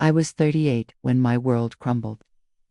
I was 38 when my world crumbled.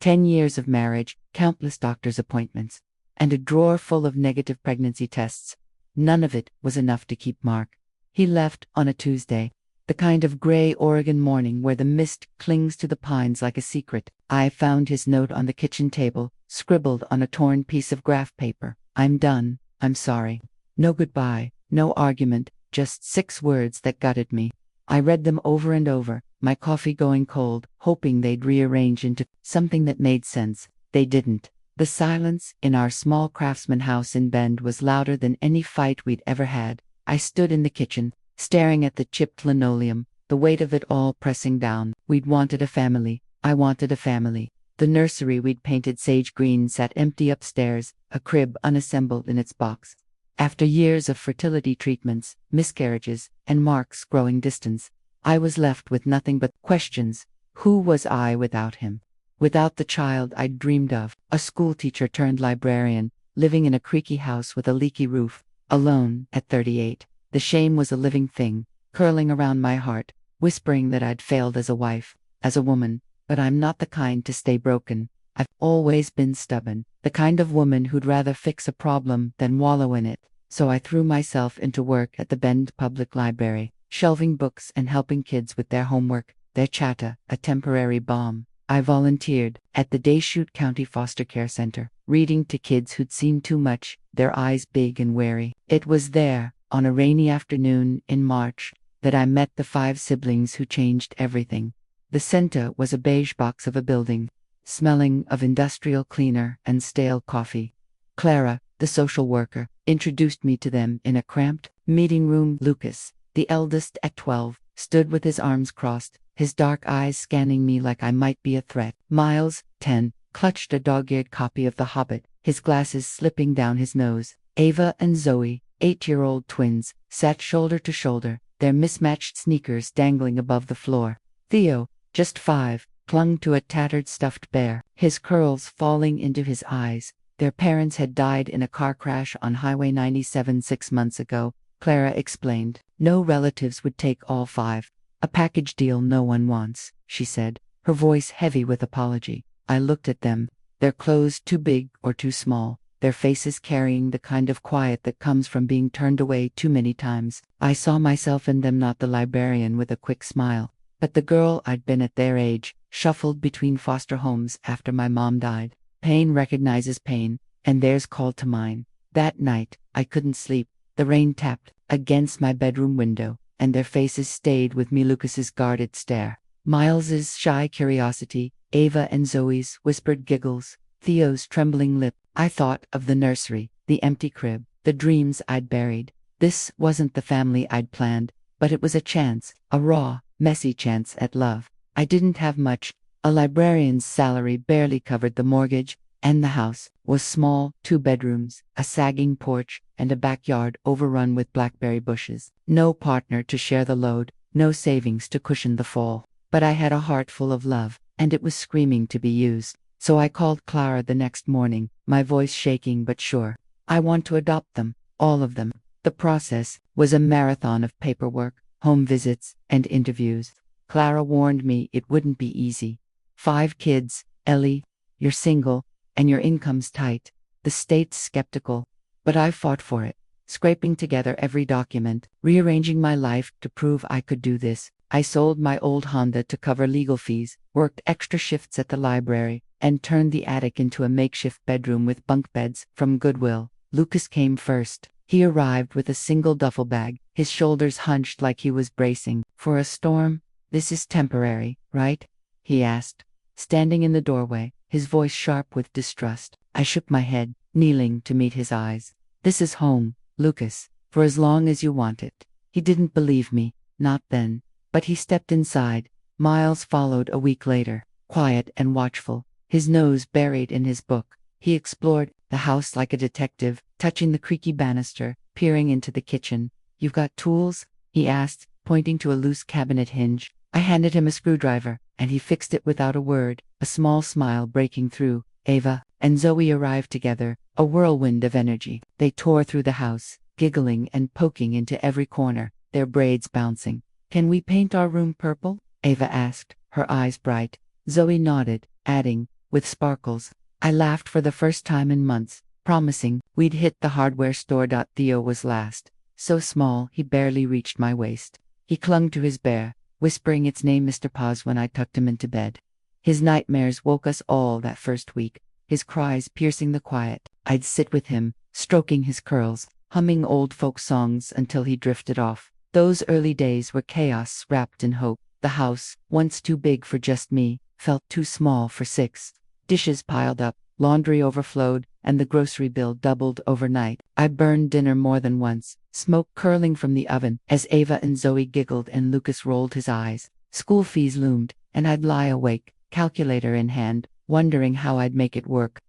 10 years of marriage, countless doctor's appointments, and a drawer full of negative pregnancy tests. None of it was enough to keep Mark. He left on a Tuesday, the kind of gray Oregon morning where the mist clings to the pines like a secret. I found his note on the kitchen table, scribbled on a torn piece of graph paper. I'm done. I'm sorry. No goodbye, no argument, just 6 words that gutted me. I read them over and over, my coffee going cold, hoping they'd rearrange into something that made sense. They didn't. The silence in our small craftsman house in Bend was louder than any fight we'd ever had. I stood in the kitchen, staring at the chipped linoleum, the weight of it all pressing down. We'd wanted a family. I wanted a family. The nursery we'd painted sage green sat empty upstairs, a crib unassembled in its box. After years of fertility treatments, miscarriages, and Mark's growing distance, I was left with nothing but questions. Who was I without him? Without the child I'd dreamed of, a schoolteacher turned librarian, living in a creaky house with a leaky roof, alone at 38. The shame was a living thing, curling around my heart, whispering that I'd failed as a wife, as a woman, but I'm not the kind to stay broken. I've always been stubborn, the kind of woman who'd rather fix a problem than wallow in it. So I threw myself into work at the Bend Public Library, shelving books and helping kids with their homework, their chatter, a temporary balm. I volunteered at the Deschutes County Foster Care Center, reading to kids who'd seen too much, their eyes big and wary. It was there, on a rainy afternoon in March, that I met the 5 siblings who changed everything. The center was a beige box of a building, smelling of industrial cleaner and stale coffee. Clara, the social worker, introduced me to them in a cramped meeting room. Lucas, the eldest at 12, stood with his arms crossed, his dark eyes scanning me like I might be a threat. Miles, 10, clutched a dog-eared copy of The Hobbit, his glasses slipping down his nose. Ava and Zoe, 8-year-old twins, sat shoulder to shoulder, their mismatched sneakers dangling above the floor. Theo, just 5, clung to a tattered stuffed bear, his curls falling into his eyes. Their parents had died in a car crash on Highway 97 6 months ago, Clara explained. No relatives would take all 5. A package deal no one wants, she said, her voice heavy with apology. I looked at them, their clothes too big or too small, their faces carrying the kind of quiet that comes from being turned away too many times. I saw myself in them, not the librarian with a quick smile, but the girl I'd been at their age, shuffled between foster homes after my mom died. Pain recognizes pain, and theirs called to mine. That night, I couldn't sleep. The rain tapped against my bedroom window, and their faces stayed with me. Lucas's guarded stare, Miles's shy curiosity, Ava and Zoe's whispered giggles, Theo's trembling lip. I thought of the nursery, the empty crib, the dreams I'd buried. This wasn't the family I'd planned, but it was a chance, a raw, messy chance at love. I didn't have much. A librarian's salary barely covered the mortgage, and the house was small, 2 bedrooms, a sagging porch, and a backyard overrun with blackberry bushes. No partner to share the load, no savings to cushion the fall. But I had a heart full of love, and it was screaming to be used. So I called Clara the next morning, my voice shaking but sure. I want to adopt them, all of them. The process was a marathon of paperwork, home visits, and interviews. Clara warned me it wouldn't be easy. 5 kids, Ellie, you're single, and your income's tight. The state's skeptical. But I fought for it, scraping together every document, rearranging my life to prove I could do this. I sold my old Honda to cover legal fees, worked extra shifts at the library, and turned the attic into a makeshift bedroom with bunk beds from Goodwill. Lucas came first. He arrived with a single duffel bag, his shoulders hunched like he was bracing for a storm. This is temporary, right? He asked, standing in the doorway, his voice sharp with distrust. I shook my head, kneeling to meet his eyes. This is home, Lucas, for as long as you want it. He didn't believe me, not then, but he stepped inside. Miles followed a week later, quiet and watchful, his nose buried in his book. He explored the house like a detective, touching the creaky banister, peering into the kitchen. You've got tools? He asked, pointing to a loose cabinet hinge. I handed him a screwdriver, and he fixed it without a word, a small smile breaking through. Ava and Zoe arrived together, a whirlwind of energy. They tore through the house, giggling and poking into every corner, their braids bouncing. Can we paint our room purple? Ava asked, her eyes bright. Zoe nodded, adding, with sparkles. I laughed for the first time in months, promising we'd hit the hardware store. Theo was last. So small, he barely reached my waist. He clung to his bear, whispering its name Mr. Paws when I tucked him into bed. His nightmares woke us all that first week, his cries piercing the quiet. I'd sit with him, stroking his curls, humming old folk songs until he drifted off. Those early days were chaos wrapped in hope. The house, once too big for just me, felt too small for 6. Dishes piled up, laundry overflowed, and the grocery bill doubled overnight. I burned dinner more than once, smoke curling from the oven as Ava and Zoe giggled and Lucas rolled his eyes. School fees loomed, and I'd lie awake, calculator in hand, wondering how I'd make it work.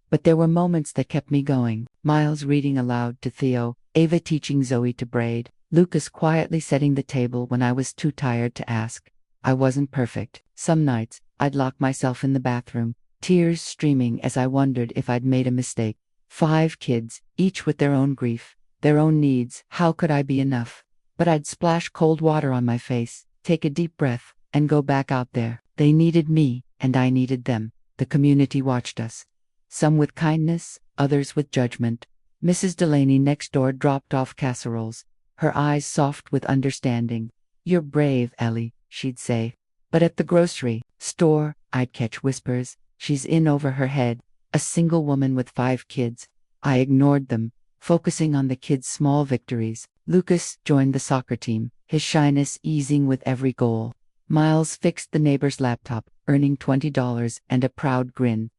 But there were moments that kept me going. Miles reading aloud to Theo, Ava teaching Zoe to braid, Lucas quietly setting the table when I was too tired to ask. I wasn't perfect. Some nights, I'd lock myself in the bathroom, tears streaming as I wondered if I'd made a mistake. 5 kids, each with their own grief, their own needs. How could I be enough? But I'd splash cold water on my face, take a deep breath, and go back out there. They needed me, and I needed them. The community watched us. Some with kindness, others with judgment. Mrs. Delaney next door dropped off casseroles, her eyes soft with understanding. "You're brave, Ellie," she'd say. But at the grocery store, I'd catch whispers, "She's in over her head." A single woman with 5 kids. I ignored them, focusing on the kids' small victories. Lucas joined the soccer team, his shyness easing with every goal. Miles fixed the neighbor's laptop, earning $20 and a proud grin.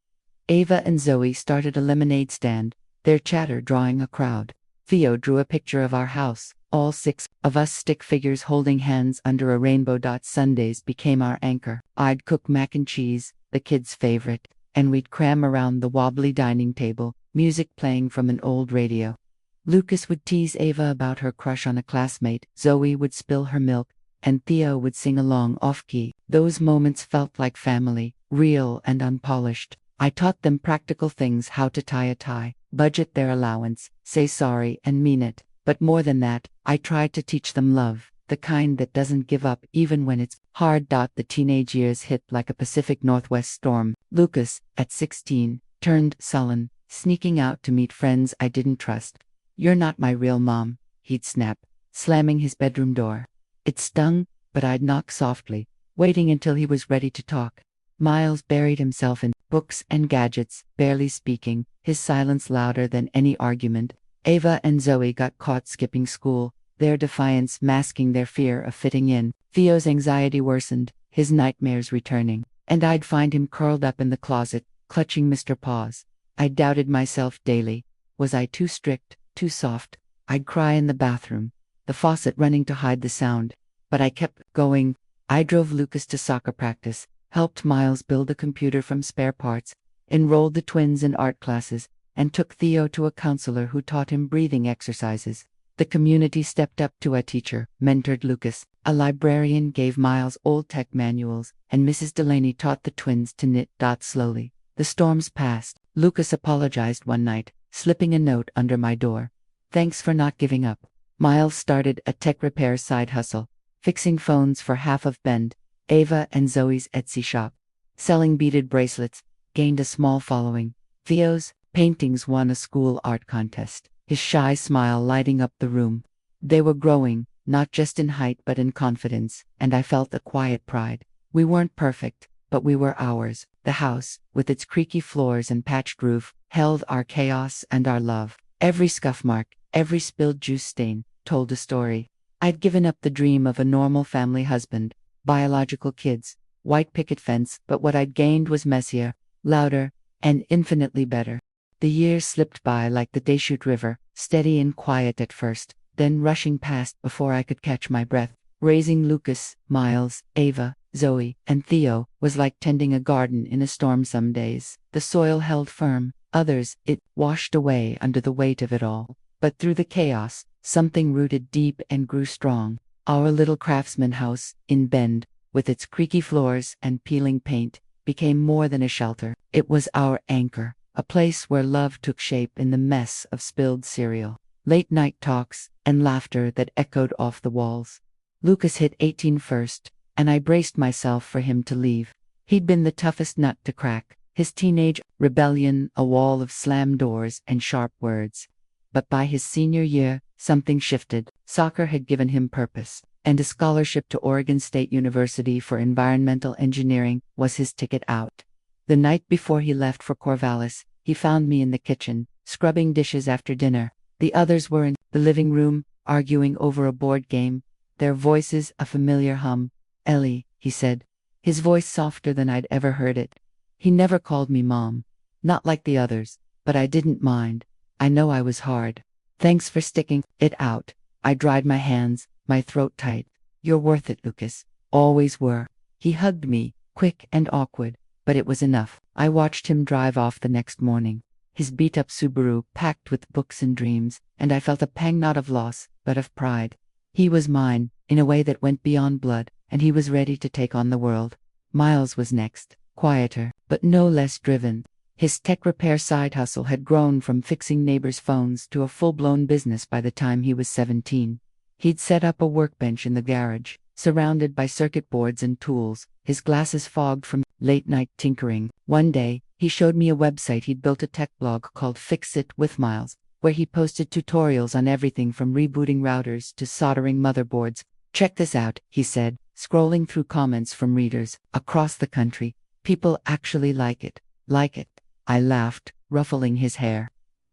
Ava and Zoe started a lemonade stand, their chatter drawing a crowd. Theo drew a picture of our house, all 6 of us stick figures holding hands under a rainbow. Sundays became our anchor. I'd cook mac and cheese, the kids' favorite, and we'd cram around the wobbly dining table, music playing from an old radio. Lucas would tease Ava about her crush on a classmate, Zoe would spill her milk, and Theo would sing along off-key. Those moments felt like family, real and unpolished. I taught them practical things: how to tie a tie, budget their allowance, say sorry and mean it. But more than that, I tried to teach them love, the kind that doesn't give up even when it's hard. The teenage years hit like a Pacific Northwest storm. Lucas, at 16, turned sullen, sneaking out to meet friends I didn't trust. "You're not my real mom," he'd snap, slamming his bedroom door. It stung, but I'd knock softly, waiting until he was ready to talk. Miles buried himself in books and gadgets, barely speaking, his silence louder than any argument. Ava and Zoe got caught skipping school, their defiance masking their fear of fitting in. Theo's anxiety worsened, his nightmares returning, and I'd find him curled up in the closet, clutching Mr. Paws. I doubted myself daily. Was I too strict, too soft? I'd cry in the bathroom, the faucet running to hide the sound. But I kept going. I drove Lucas to soccer practice, helped Miles build a computer from spare parts, enrolled the twins in art classes, and took Theo to a counselor who taught him breathing exercises. The community stepped up to a teacher, mentored Lucas. A librarian gave Miles old tech manuals, and Mrs. Delaney taught the twins to knit. Slowly, the storms passed. Lucas apologized one night, slipping a note under my door. "Thanks for not giving up." Miles started a tech repair side hustle, fixing phones for half of Bend. Ava and Zoe's Etsy shop, selling beaded bracelets, gained a small following. Theo's paintings won a school art contest, his shy smile lighting up the room. They were growing, not just in height but in confidence, and I felt a quiet pride. We weren't perfect, but we were ours. The house, with its creaky floors and patched roof, held our chaos and our love. Every scuff mark, every spilled juice stain, told a story. I'd given up the dream of a normal family husband, biological kids, white picket fence, but what I'd gained was messier, louder, and infinitely better. The years slipped by like the Deschutes River, steady and quiet at first, then rushing past before I could catch my breath. Raising Lucas, Miles, Ava, Zoe, and Theo was like tending a garden in a storm. Some days, the soil held firm, others, it washed away under the weight of it all. But through the chaos, something rooted deep and grew strong. Our little craftsman house, in Bend, with its creaky floors and peeling paint, became more than a shelter. It was our anchor, a place where love took shape in the mess of spilled cereal, late-night talks, and laughter that echoed off the walls. Lucas hit 18 first, and I braced myself for him to leave. He'd been the toughest nut to crack, his teenage rebellion a wall of slammed doors and sharp words. But by his senior year, something shifted. Soccer had given him purpose, and a scholarship to Oregon State University for environmental engineering was his ticket out. The night before he left for Corvallis, he found me in the kitchen, scrubbing dishes after dinner. The others were in the living room, arguing over a board game, their voices a familiar hum. "Ellie," he said, his voice softer than I'd ever heard it. He never called me Mom. Not like the others, but I didn't mind. I know I was hard. "Thanks for sticking it out." I dried my hands, my throat tight. "You're worth it, Lucas. Always were." He hugged me, quick and awkward, but it was enough. I watched him drive off the next morning, his beat-up Subaru packed with books and dreams, and I felt a pang not of loss, but of pride. He was mine, in a way that went beyond blood, and he was ready to take on the world. Miles was next, quieter, but no less driven. His tech repair side hustle had grown from fixing neighbors' phones to a full-blown business by the time he was 17. He'd set up a workbench in the garage, surrounded by circuit boards and tools, his glasses fogged from late-night tinkering. One day, he showed me a website he'd built, a tech blog called Fix It with Miles, where he posted tutorials on everything from rebooting routers to soldering motherboards. "Check this out," he said, scrolling through comments from readers across the country. "People actually like it. Like it." I laughed, ruffling his hair.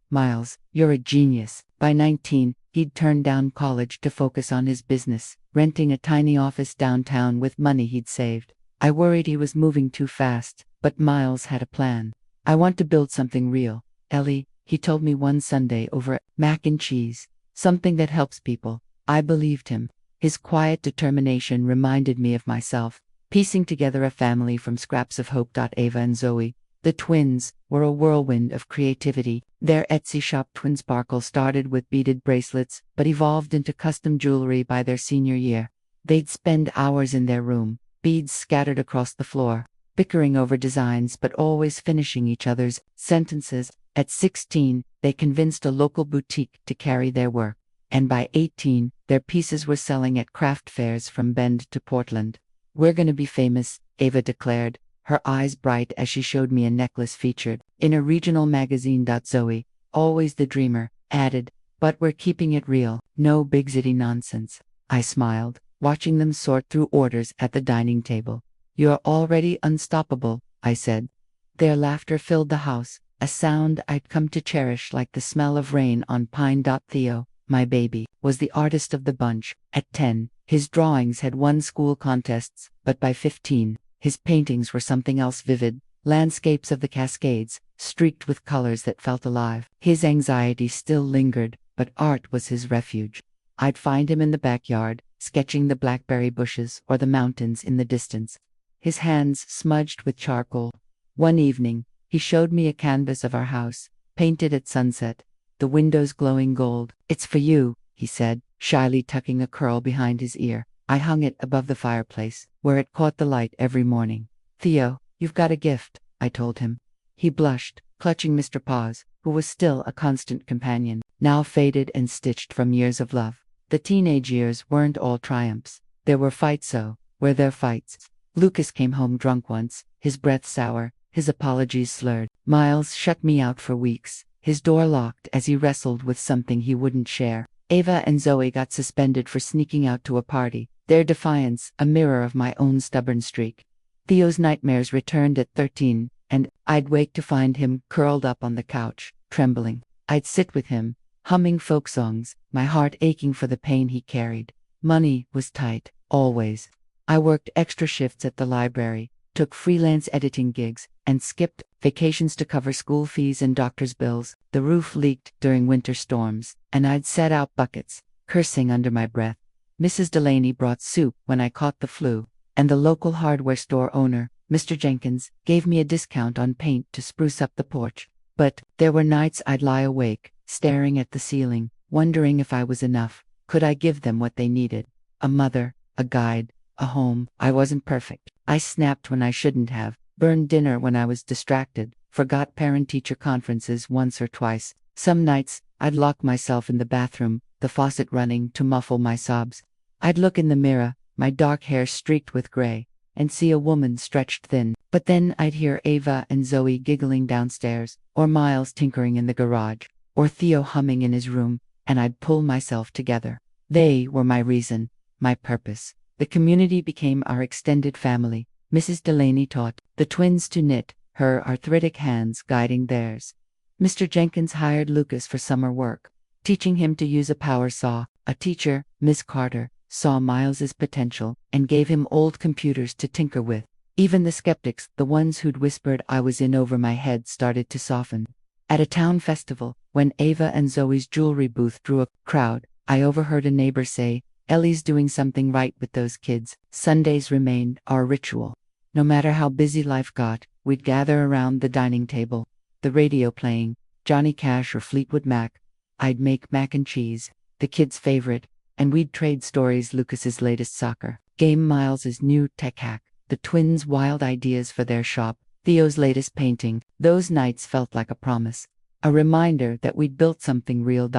"Miles, you're a genius." By 19, he'd turned down college to focus on his business, renting a tiny office downtown with money he'd saved. I worried he was moving too fast, but Miles had a plan. "I want to build something real, Ellie," he told me one Sunday over mac and cheese. "Something that helps people." I believed him. His quiet determination reminded me of myself, piecing together a family from scraps of hope. Ava and Zoe, the twins, were a whirlwind of creativity. Their Etsy shop, Twin Sparkle, started with beaded bracelets, but evolved into custom jewelry by their senior year. They'd spend hours in their room, beads scattered across the floor, bickering over designs but always finishing each other's sentences. At 16, they convinced a local boutique to carry their work, and by 18, their pieces were selling at craft fairs from Bend to Portland. "We're gonna be famous," Ava declared, her eyes bright as she showed me a necklace featured in a regional magazine. Zoe, always the dreamer, added, "But we're keeping it real, no big city nonsense." I smiled, watching them sort through orders at the dining table. "You're already unstoppable," I said. Their laughter filled the house, a sound I'd come to cherish like the smell of rain on pine. Theo, my baby, was the artist of the bunch. At 10, his drawings had won school contests, but by 15, his paintings were something else: vivid landscapes of the Cascades, streaked with colors that felt alive. His anxiety still lingered, but art was his refuge. I'd find him in the backyard, sketching the blackberry bushes or the mountains in the distance, his hands smudged with charcoal. One evening, he showed me a canvas of our house, painted at sunset, the windows glowing gold. "It's for you," he said, shyly tucking a curl behind his ear. I hung it above the fireplace, where it caught the light every morning. "Theo, you've got a gift," I told him. He blushed, clutching Mr. Paws, who was still a constant companion, now faded and stitched from years of love. The teenage years weren't all triumphs. There were fights, so were there fights. Lucas came home drunk once, his breath sour, his apologies slurred. Miles shut me out for weeks, his door locked as he wrestled with something he wouldn't share. Ava and Zoe got suspended for sneaking out to a party, their defiance a mirror of my own stubborn streak. Theo's nightmares returned at 13, and I'd wake to find him curled up on the couch, trembling. I'd sit with him, humming folk songs, my heart aching for the pain he carried. Money was tight, always. I worked extra shifts at the library, took freelance editing gigs, and skipped vacations to cover school fees and doctor's bills. The roof leaked during winter storms, and I'd set out buckets, cursing under my breath. Mrs. Delaney brought soup when I caught the flu, and the local hardware store owner, Mr. Jenkins, gave me a discount on paint to spruce up the porch. But there were nights I'd lie awake, staring at the ceiling, wondering if I was enough. Could I give them what they needed? A mother, a guide, a home. I wasn't perfect. I snapped when I shouldn't have, burned dinner when I was distracted, forgot parent-teacher conferences once or twice. Some nights, I'd lock myself in the bathroom, the faucet running to muffle my sobs. I'd look in the mirror, my dark hair streaked with gray, and see a woman stretched thin. But then I'd hear Ava and Zoe giggling downstairs, or Miles tinkering in the garage, or Theo humming in his room, and I'd pull myself together. They were my reason, my purpose. The community became our extended family. Mrs. Delaney taught the twins to knit, her arthritic hands guiding theirs. Mr. Jenkins hired Lucas for summer work, teaching him to use a power saw. A teacher, Miss Carter, saw Miles's potential and gave him old computers to tinker with. Even the skeptics, the ones who'd whispered I was in over my head, started to soften. At a town festival, when Ava and Zoe's jewelry booth drew a crowd, I overheard a neighbor say, "Ellie's doing something right with those kids." Sundays remained our ritual. No matter how busy life got, we'd gather around the dining table, the radio playing, Johnny Cash or Fleetwood Mac. I'd make mac and cheese, the kids' favorite, and we'd trade stories, Lucas's latest soccer game, Miles's new tech hack, the twins' wild ideas for their shop, Theo's latest painting. Those nights felt like a promise, a reminder that we'd built something real.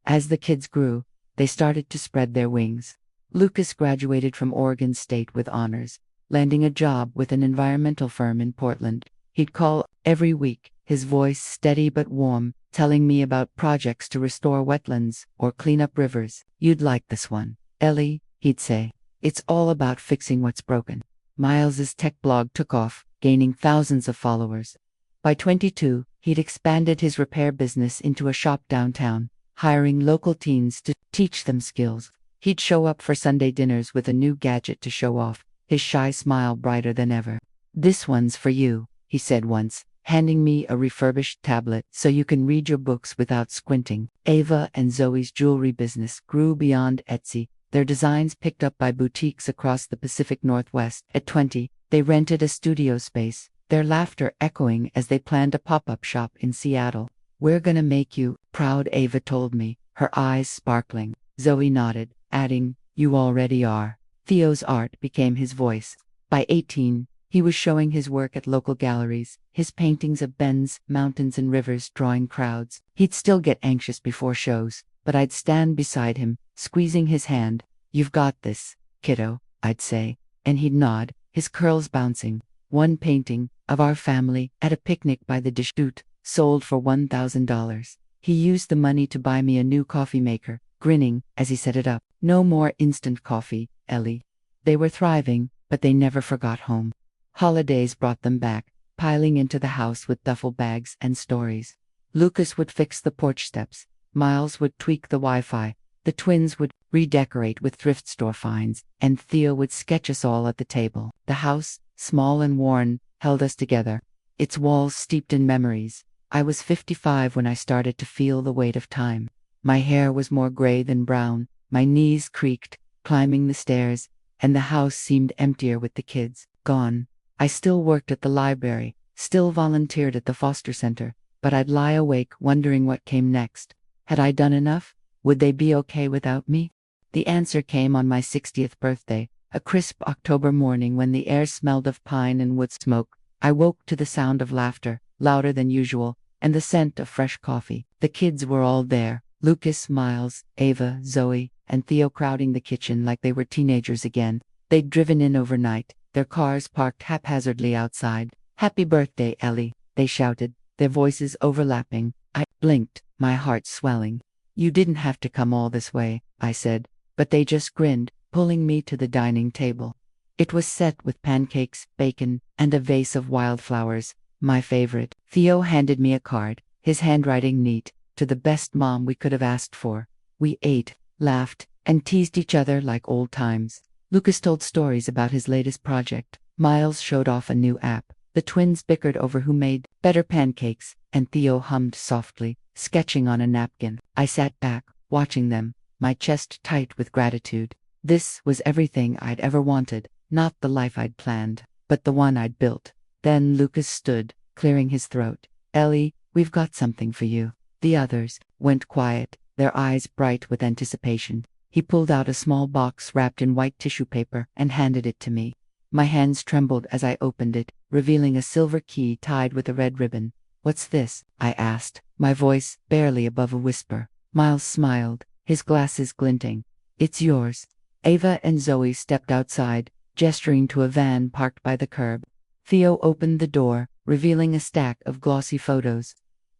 As the kids grew, they started to spread their wings. Lucas graduated from Oregon State with honors, landing a job with an environmental firm in Portland. He'd call every week, his voice steady but warm, telling me about projects to restore wetlands or clean up rivers. "You'd like this one, Ellie," he'd say. "It's all about fixing what's broken." Miles's tech blog took off, gaining thousands of followers. By 22, he'd expanded his repair business into a shop downtown, hiring local teens to teach them skills. He'd show up for Sunday dinners with a new gadget to show off, his shy smile brighter than ever. "This one's for you," he said once, handing me a refurbished tablet so you can read your books without squinting. Ava and Zoe's jewelry business grew beyond Etsy, their designs picked up by boutiques across the Pacific Northwest. At 20, they rented a studio space, their laughter echoing as they planned a pop-up shop in Seattle. "We're gonna make you proud," Ava told me, her eyes sparkling. Zoe nodded, adding, "You already are." Theo's art became his voice. By 18, he was showing his work at local galleries, his paintings of bends, mountains, and rivers drawing crowds. He'd still get anxious before shows, but I'd stand beside him, squeezing his hand. "You've got this, kiddo," I'd say, and he'd nod, his curls bouncing. One painting, of our family, at a picnic by the Deschutes, sold for $1,000. He used the money to buy me a new coffee maker, grinning as he set it up. "No more instant coffee, Ellie." They were thriving, but they never forgot home. Holidays brought them back, piling into the house with duffel bags and stories. Lucas would fix the porch steps, Miles would tweak the Wi-Fi, the twins would redecorate with thrift store finds, and Theo would sketch us all at the table. The house, small and worn, held us together, its walls steeped in memories. I was 55 when I started to feel the weight of time. My hair was more gray than brown, my knees creaked, climbing the stairs, and the house seemed emptier with the kids gone. I still worked at the library, still volunteered at the foster center, but I'd lie awake wondering what came next. Had I done enough? Would they be okay without me? The answer came on my 60th birthday, a crisp October morning when the air smelled of pine and wood smoke. I woke to the sound of laughter, louder than usual, and the scent of fresh coffee. The kids were all there, Lucas, Miles, Ava, Zoe, and Theo crowding the kitchen like they were teenagers again. They'd driven in overnight, their cars parked haphazardly outside. "Happy birthday, Ellie," they shouted, their voices overlapping. I blinked, my heart swelling. "You didn't have to come all this way," I said, but they just grinned, pulling me to the dining table. It was set with pancakes, bacon, and a vase of wildflowers, my favorite. Theo handed me a card, his handwriting neat, to the best mom we could have asked for. We ate, laughed, and teased each other like old times. Lucas told stories about his latest project. Miles showed off a new app. The twins bickered over who made better pancakes, and Theo hummed softly, sketching on a napkin. I sat back, watching them, my chest tight with gratitude. This was everything I'd ever wanted, not the life I'd planned, but the one I'd built. Then Lucas stood, clearing his throat. "Ellie, we've got something for you." The others went quiet, their eyes bright with anticipation. He pulled out a small box wrapped in white tissue paper and handed it to me. My hands trembled as I opened it, revealing a silver key tied with a red ribbon. "What's this?" I asked, my voice barely above a whisper. Miles smiled, his glasses glinting. "It's yours. Ava and Zoe stepped outside, gesturing to a van parked by the curb. Theo opened the door, revealing a stack of glossy photos.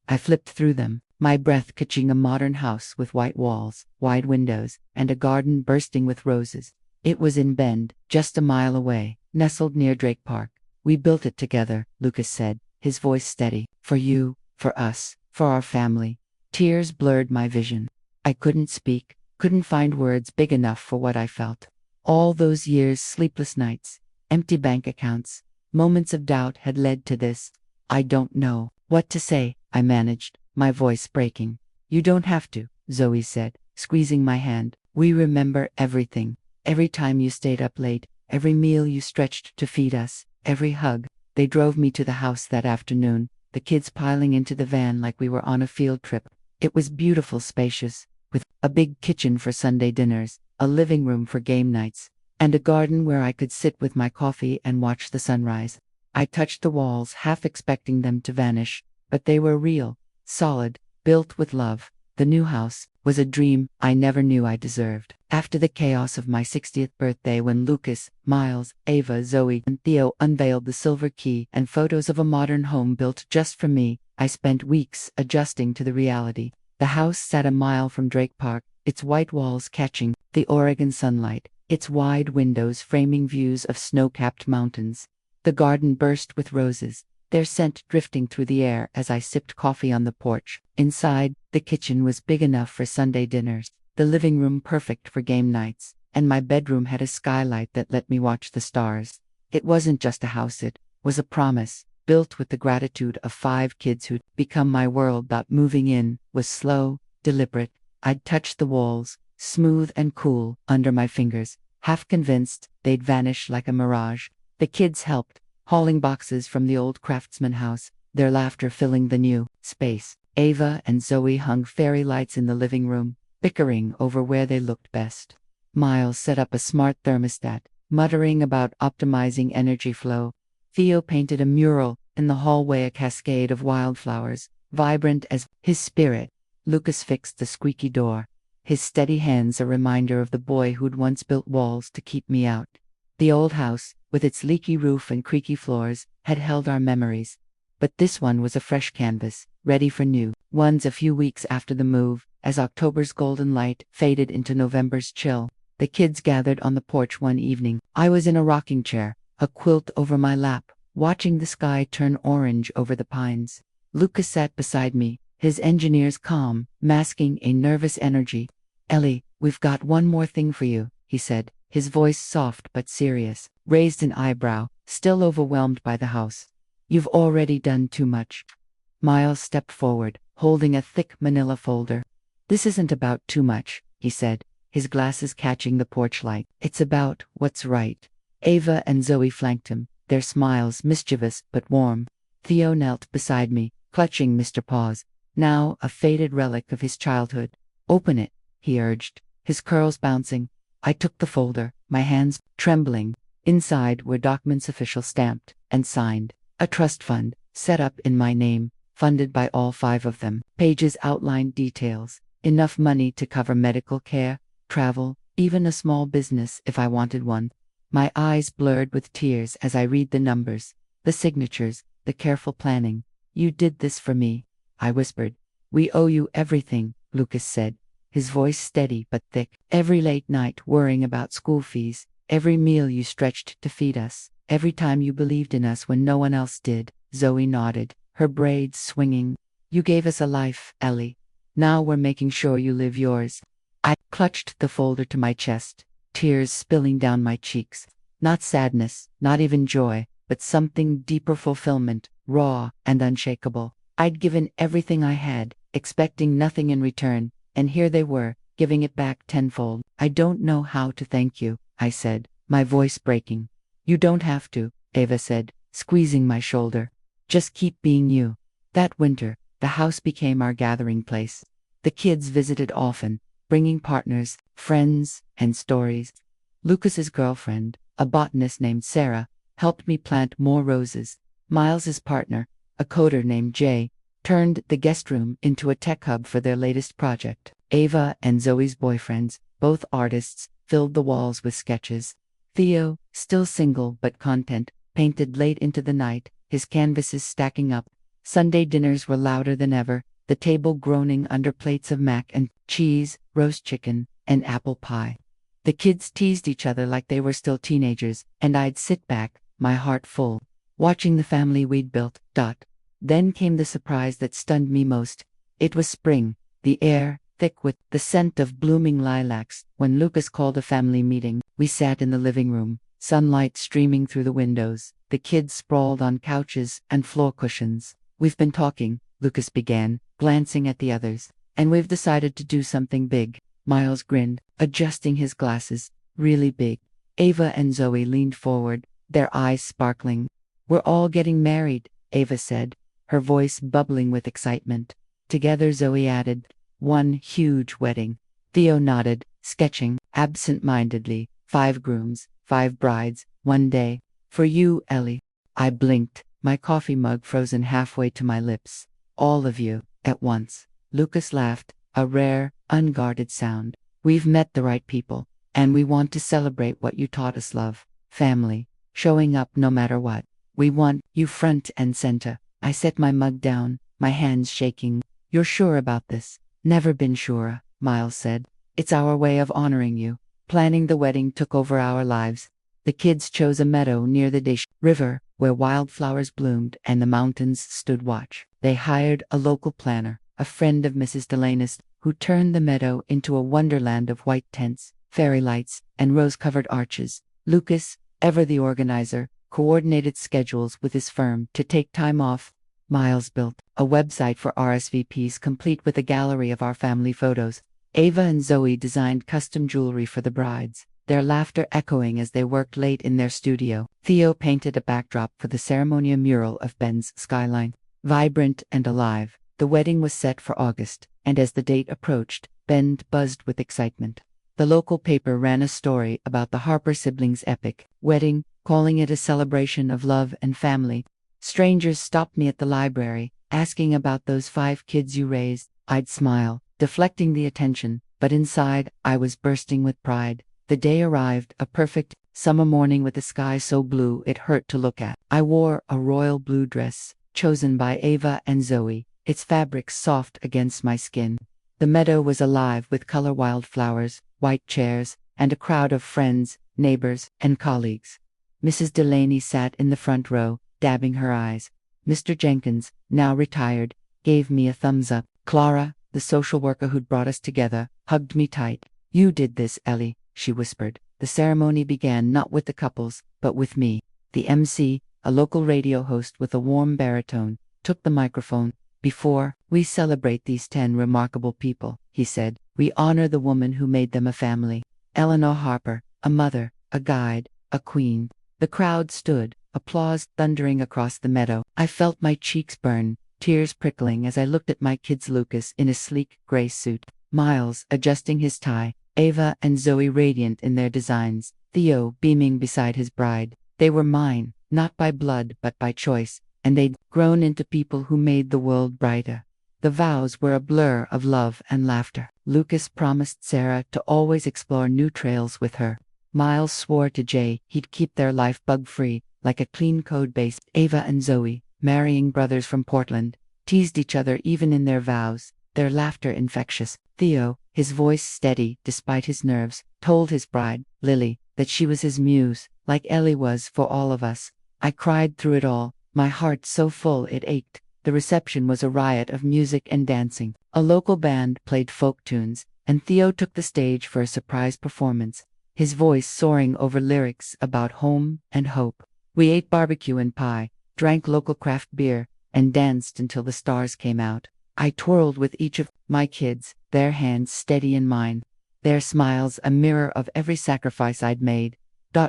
I flipped through them, my breath catching a modern house with white walls, wide windows, and a garden bursting with roses. It was in Bend, just a mile away, nestled near Drake Park. We built it together, Lucas said, his voice steady. For you, for us, for our family. Tears blurred my vision. I couldn't speak, couldn't find words big enough for what I felt. All those years, sleepless nights, empty bank accounts, moments of doubt had led to this. I don't know what to say, I managed, my voice breaking. You don't have to, Zoe said, squeezing my hand. We remember everything. Every time you stayed up late, every meal you stretched to feed us, every hug. They drove me to the house that afternoon, the kids piling into the van like we were on a field trip. It was beautiful, spacious, with a big kitchen for Sunday dinners, a living room for game nights, and a garden where I could sit with my coffee and watch the sunrise. I touched the walls, half expecting them to vanish, but they were real, solid, built with love. The new house was a dream I never knew I deserved. After the chaos of my 60th birthday, when Lucas, Miles, Ava, Zoe, and Theo unveiled the silver key and photos of a modern home built just for me, I spent weeks adjusting to the reality. The house sat a mile from Drake Park, its white walls catching the Oregon sunlight, its wide windows framing views of snow-capped mountains. The garden burst with roses, their scent drifting through the air as I sipped coffee on the porch. Inside, the kitchen was big enough for Sunday dinners, the living room perfect for game nights, and my bedroom had a skylight that let me watch the stars. It wasn't just a house, it was a promise, built with the gratitude of 5 kids who'd become my world. Moving in was slow, deliberate. I'd touch the walls, smooth and cool, under my fingers, half convinced they'd vanish like a mirage. The kids helped, hauling boxes from the old craftsman house, their laughter filling the new space. Ava and Zoe hung fairy lights in the living room, bickering over where they looked best. Miles set up a smart thermostat, muttering about optimizing energy flow. Theo painted a mural in the hallway, a cascade of wildflowers, vibrant as his spirit. Lucas fixed the squeaky door, his steady hands a reminder of the boy who'd once built walls to keep me out. The old house, with its leaky roof and creaky floors, had held our memories. But this one was a fresh canvas, ready for new ones. A few weeks after the move, as October's golden light faded into November's chill, the kids gathered on the porch one evening. I was in a rocking chair, a quilt over my lap, watching the sky turn orange over the pines. Lucas sat beside me, his engineer's calm, masking a nervous energy. Ellie, we've got one more thing for you, he said, his voice soft but serious, raised an eyebrow, still overwhelmed by the house. You've already done too much. Miles stepped forward, holding a thick manila folder. This isn't about too much, he said, his glasses catching the porch light. It's about what's right. Ava and Zoe flanked him, their smiles mischievous but warm. Theo knelt beside me, clutching Mr. Paws, now a faded relic of his childhood. Open it, he urged, his curls bouncing. I took the folder, my hands trembling. Inside were documents official stamped and signed. A trust fund, set up in my name, funded by all 5 of them. Pages outlined details, enough money to cover medical care, travel, even a small business if I wanted one. My eyes blurred with tears as I read the numbers, the signatures, the careful planning. You did this for me, I whispered. We owe you everything, Lucas said, his voice steady but thick. Every late night worrying about school fees, every meal you stretched to feed us, every time you believed in us when no one else did. Zoe nodded, her braids swinging. You gave us a life, Ellie. Now we're making sure you live yours. I clutched the folder to my chest, tears spilling down my cheeks. Not sadness, not even joy, but something deeper, fulfillment, raw and unshakable. I'd given everything I had, expecting nothing in return, and here they were, giving it back tenfold. I don't know how to thank you, I said, my voice breaking. You don't have to, Ava said, squeezing my shoulder. Just keep being you. That winter, the house became our gathering place. The kids visited often, bringing partners, friends, and stories. Lucas's girlfriend, a botanist named Sarah, helped me plant more roses. Miles's partner, a coder named Jay, turned the guest room into a tech hub for their latest project. Ava and Zoe's boyfriends, both artists, filled the walls with sketches. Theo, still single but content, painted late into the night, his canvases stacking up. Sunday dinners were louder than ever, the table groaning under plates of mac and cheese, roast chicken, and apple pie. The kids teased each other like they were still teenagers, and I'd sit back, my heart full, watching the family we'd built. Then came the surprise that stunned me most. It was spring, the air thick with the scent of blooming lilacs. When Lucas called a family meeting, we sat in the living room, sunlight streaming through the windows, the kids sprawled on couches and floor cushions. "We've been talking," Lucas began, glancing at the others, "and we've decided to do something big." Miles grinned, adjusting his glasses. "Really big." Ava and Zoe leaned forward, their eyes sparkling. "We're all getting married," Ava said, her voice bubbling with excitement. Together Zoe added, "One huge wedding." Theo nodded, sketching, absent-mindedly, 5 grooms, 5 brides, 1 day. "For you, Ellie." I blinked, my coffee mug frozen halfway to my lips. "All of you, at once." Lucas laughed, a rare, unguarded sound. "We've met the right people, and we want to celebrate what you taught us: love, family, showing up no matter what. We want you front and center." I set my mug down, my hands shaking. "You're sure about this?" "Never been surer," Miles said. "It's our way of honoring you." Planning the wedding took over our lives. The kids chose a meadow near the Dish River, where wildflowers bloomed and the mountains stood watch. They hired a local planner, a friend of Mrs. Delaney's, who turned the meadow into a wonderland of white tents, fairy lights, and rose-covered arches. Lucas, ever the organizer, coordinated schedules with his firm to take time off. Miles built a website for RSVPs complete with a gallery of our family photos. Ava and Zoe designed custom jewelry for the brides, their laughter echoing as they worked late in their studio. Theo painted a backdrop for the ceremonial mural of Ben's skyline. Vibrant and alive, the wedding was set for August, and as the date approached, Ben buzzed with excitement. The local paper ran a story about the Harper siblings' epic wedding, calling it a celebration of love and family. Strangers stopped me at the library, asking about "those 5 kids you raised." I'd smile, deflecting the attention, but inside, I was bursting with pride. The day arrived, a perfect summer morning with the sky so blue it hurt to look at. I wore a royal blue dress, chosen by Ava and Zoe, its fabric soft against my skin. The meadow was alive with color wildflowers, white chairs, and a crowd of friends, neighbors, and colleagues. Mrs. Delaney sat in the front row, dabbing her eyes. Mr. Jenkins, now retired, gave me a thumbs up. Clara, the social worker who'd brought us together, hugged me tight. "You did this, Ellie," she whispered. The ceremony began not with the couples, but with me. The MC, a local radio host with a warm baritone, took the microphone. "Before we celebrate these 10 remarkable people," he said, "we honor the woman who made them a family. Eleanor Harper, a mother, a guide, a queen." The crowd stood, applause thundering across the meadow. I felt my cheeks burn, tears prickling as I looked at my kids: Lucas in a sleek gray suit, Miles adjusting his tie, Ava and Zoe radiant in their designs, Theo beaming beside his bride. They were mine, not by blood but by choice, and they'd grown into people who made the world brighter. The vows were a blur of love and laughter. Lucas promised Sarah to always explore new trails with her. Miles swore to Jay he'd keep their life bug-free, like a clean code base. Ava and Zoe, marrying brothers from Portland, teased each other even in their vows, their laughter infectious. Theo, his voice steady despite his nerves, told his bride, Lily, that she was his muse, like Ellie was for all of us. I cried through it all, my heart so full it ached. The reception was a riot of music and dancing. A local band played folk tunes, and Theo took the stage for a surprise performance, his voice soaring over lyrics about home and hope. We ate barbecue and pie, drank local craft beer, and danced until the stars came out. I twirled with each of my kids, their hands steady in mine, their smiles a mirror of every sacrifice I'd made.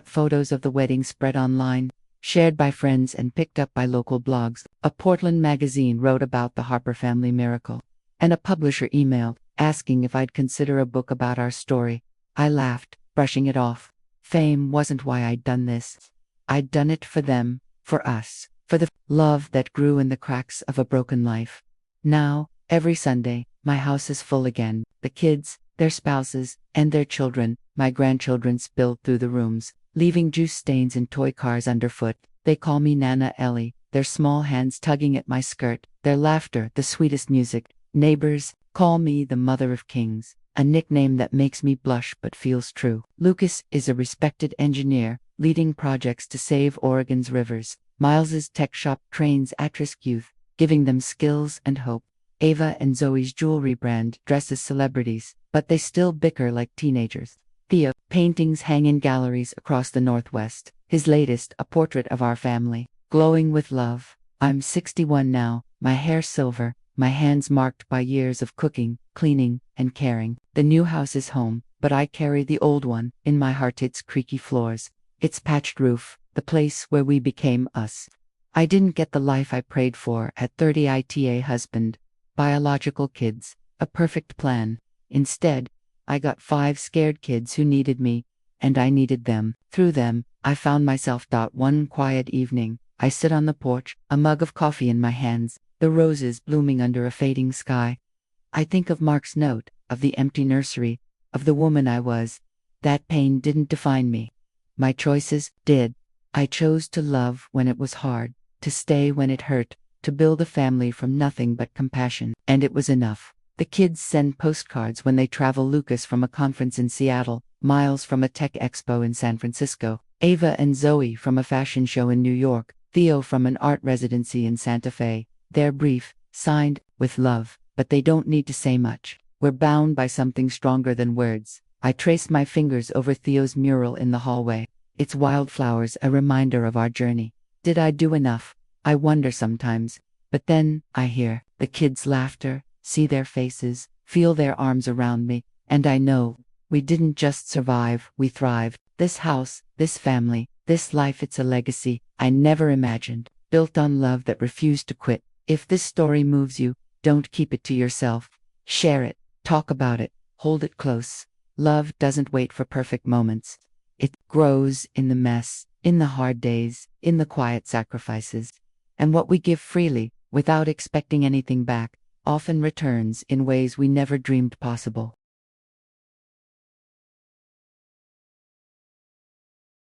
Photos of the wedding spread online, shared by friends and picked up by local blogs. A Portland magazine wrote about the Harper family miracle, and a publisher emailed, asking if I'd consider a book about our story. I laughed, brushing it off. Fame wasn't why I'd done this. I'd done it for them, for us, for the love that grew in the cracks of a broken life. Now, every Sunday, my house is full again. The kids, their spouses, and their children. My grandchildren spilled through the rooms, leaving juice stains and toy cars underfoot. They call me Nana Ellie, their small hands tugging at my skirt, their laughter the sweetest music. Neighbors call me the Mother of Kings, a nickname that makes me blush but feels true. Lucas is a respected engineer, leading projects to save Oregon's rivers. Miles's tech shop trains at-risk youth, giving them skills and hope. Ava and Zoe's jewelry brand dresses celebrities, but they still bicker like teenagers. Theo, paintings hang in galleries across the Northwest. His latest, a portrait of our family, glowing with love. I'm 61 now, my hair silver, my hands marked by years of cooking, cleaning, and caring. The new house is home, but I carry the old one in my heart. Its creaky floors, its patched roof, the place where we became us. I didn't get the life I prayed for at 30. Ita husband, biological kids, a perfect plan. Instead, I got 5 scared kids who needed me, and I needed them. Through them, I found myself. One quiet evening, I sit on the porch, a mug of coffee in my hands, the roses blooming under a fading sky. I think of Mark's note, of the empty nursery, of the woman I was. That pain didn't define me. My choices did. I chose to love when it was hard, to stay when it hurt, to build a family from nothing but compassion. And it was enough. The kids send postcards when they travel. Lucas from a conference in Seattle, Miles from a tech expo in San Francisco, Ava and Zoe from a fashion show in New York, Theo from an art residency in Santa Fe. They're brief, signed, with love, but they don't need to say much. We're bound by something stronger than words. I trace my fingers over Theo's mural in the hallway. Its wildflowers, a reminder of our journey. Did I do enough? I wonder sometimes. But then, I hear the kids' laughter, see their faces, feel their arms around me, and I know, we didn't just survive, we thrived. This house, this family, this life, it's a legacy I never imagined, built on love that refused to quit. If this story moves you, don't keep it to yourself. Share it, talk about it, hold it close. Love doesn't wait for perfect moments. It grows in the mess, in the hard days, in the quiet sacrifices. And what we give freely, without expecting anything back, often returns in ways we never dreamed possible.